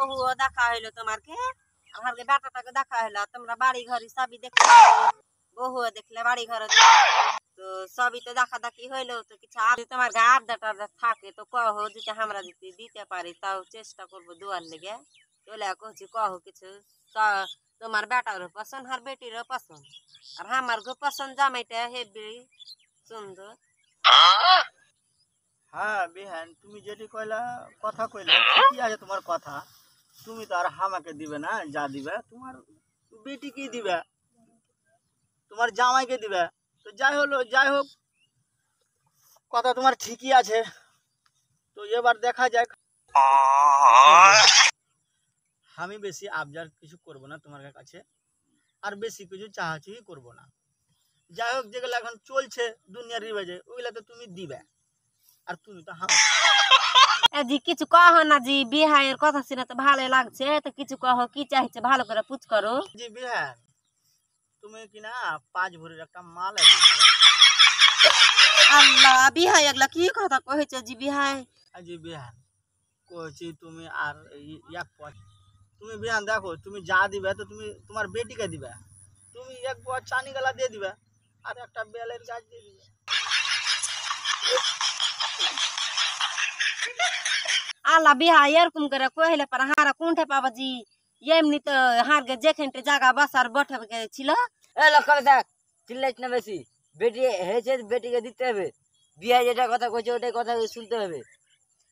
बहु দেখা হইলো তোমারকে আমারকে বেটাটাকে দেখা হইলো তোমরা বাড়ি ঘরে সবই দেখলে বহু দেখলে বাড়ি ঘর তো সবই তো দেখা দেখি হইলো তো কিছু আর তোমার গা আড্ডাটা থাকে তো কহ যদি আমরা যদি দিতে পারি তাও চেষ্টা করবো দুয়ার লেগে চলে কহছি কহ কিছু তোমার বেটারও পছন্দ আর বেটিরও পছন্দ আর আমার গো পছন্দ জামাইটা হেবি সুন্দর। হ্যাঁ বিহান তুমি যেটি কইলা কথা কইলা ঠিকই আছে তোমার কথা। তুমি তো আর হামাকে দিবে না, যা দিবে তোমার বেটিকে দিবে, তোমার জামাইকে দিবে। তো যাই হোক কথা তোমার ঠিকই আছে। তো এবার দেখা যাক। আমি বেশি আবদার কিছু করব না তোমার কাছে, আর বেশি কিছু চাহাচুহি করব না। যাই হোক যেগুলো এখন চলছে দুনিয়ার রিবাজে ওইগুলা তো তুমি দিবে, আর তুমি তো জি কিছু কহ না জি বিহাইয়ের কথা শুনে তো ভালো লাগছে তো কিছু কহ কি চাইছে ভালো করে পুছ করো। জি বিহান তুমি কিনা 5 ভরির একটা মালা দিবে। আল্লাহ বিহাই এগুলা কি কথা কইছে জি বিহাই। জি বিহান কইছি তুমি আর এক পথ তুমি বিহান দেখো তুমি যা দিবে তো তুমি তোমার বেটিকে দিবে, তুমি এক পথ চানি গলা দিয়ে দিবে আর একটা বেলের গাছ দিয়ে দিবে। আল্লাহ বিহাই এরকম করে কইলে পর হারা কোনটা পাবা জি এমনি তো হারগে যেখানটা জায়গা বাসার বঠে ছিল। এ লক্ষ্য দেখ চিল্লাইছ না বেশি, বেটি হয়েছে বেটিকে দিতে হবে, বিয়ে যেটা কথা কইছে ওটাই কথা শুনতে হবে।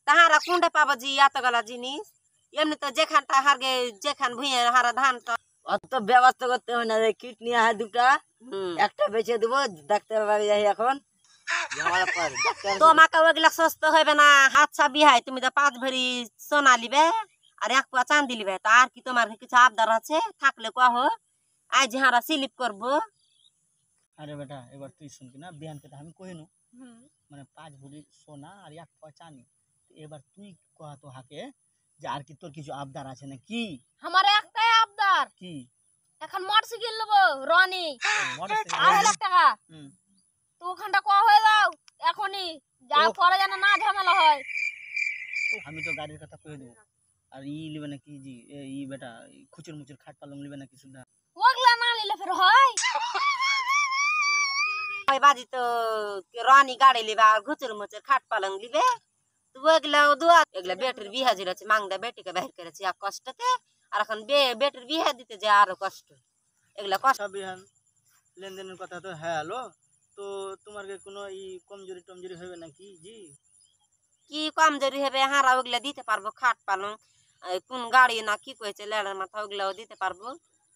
তাহারা কোনটা পাবা জি এতগুলা জিনিস এমনি তো যেখানটা হারগে যেখান ভুঁয়ে হারা ধানটা অত ব্যবস্থা করতে হবে না, কিট নিয়ে হয় দুটা একটা বেচে দেবো ডাক্তার বাড়ি যাই এখন তোমাকে ওগুলা সস্তা হবে না। আচ্ছা বিহাই তুমি তো 5 ভরি সোনা লিবে আর 1 পোয়া চাঁদি লিবে তা আর কি তোমার কিছু আবদার আছে থাকলে কহ আজ হারা স্লিপ করবো। আরে বেটা এবার তুই শুনবি না বিহানকে তো আমি কইনু মানে 5 ভরি সোনা আর 1 পোয়া চানি। এবার তুই কহ তো হাকে যে আর কি তোর কিছু আবদার আছে না কি? আমার একটাই আবদার কি? এখন মোটরসাইকেল নেবো রনি মোটরসাইকেল 2.5 লাখ টাকা। তো ওখানটা ক হয়ে যাও এখনই যা পরে যেন না ঝামেলা হয়। আমি তো গাড়ির কথা কই দেব আর লিবে না কি জি বেটা খুচুর মুচুর খাট পালং লিবে না কিছু না ওগুলা না নিলে ফের হয় ওই বাজি তো রানী গাড়ি লিবে আর ঘুচুর মুচুর খাট পালং লিবে তো ওগুলা দুয়া এগুলা বেটির বিহা জিরেছে মাংদা বেটিকে বাহির করেছে এক কষ্টতে আর এখন বেটির বিহা দিতে যে আরো কষ্ট এগুলা কষ্ট। বিহান লেনদেনের কথা তো হ্যালো তো তোমার কোনো কমজোরি টমজোরি হবে নাকি জি? কি কমজোরি হবে হারা ওগুলা দিতে পারবো খাট পালং কোন গাড়ি না কি কইছে লেড়ার মাথা ওগুলাও দিতে পারবো।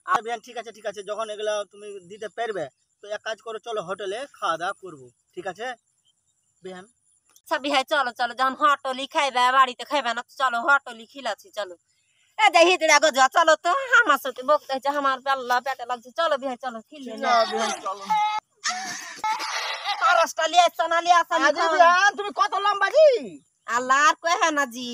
আর বিহান ঠিক আছে যখন এগুলা তুমি দিতে পারবে তো এক কাজ করো চলো হোটেলে খাওয়া দাওয়া করবো, ঠিক আছে বিহান? আচ্ছা বিহাই চলো চলো যখন হোটেলি খাইবে বাড়িতে খাইবে না চলো হোটেলি খিলাছি চলো এ যাই হিজড়া গজা চলো তো আমার সাথে বকতে হচ্ছে আমার পাল্লা পেটে লাগছে চলো বিহাই চলো খিলে তুমি কত লম্বা জি? আল্লাহ আর কহে না জি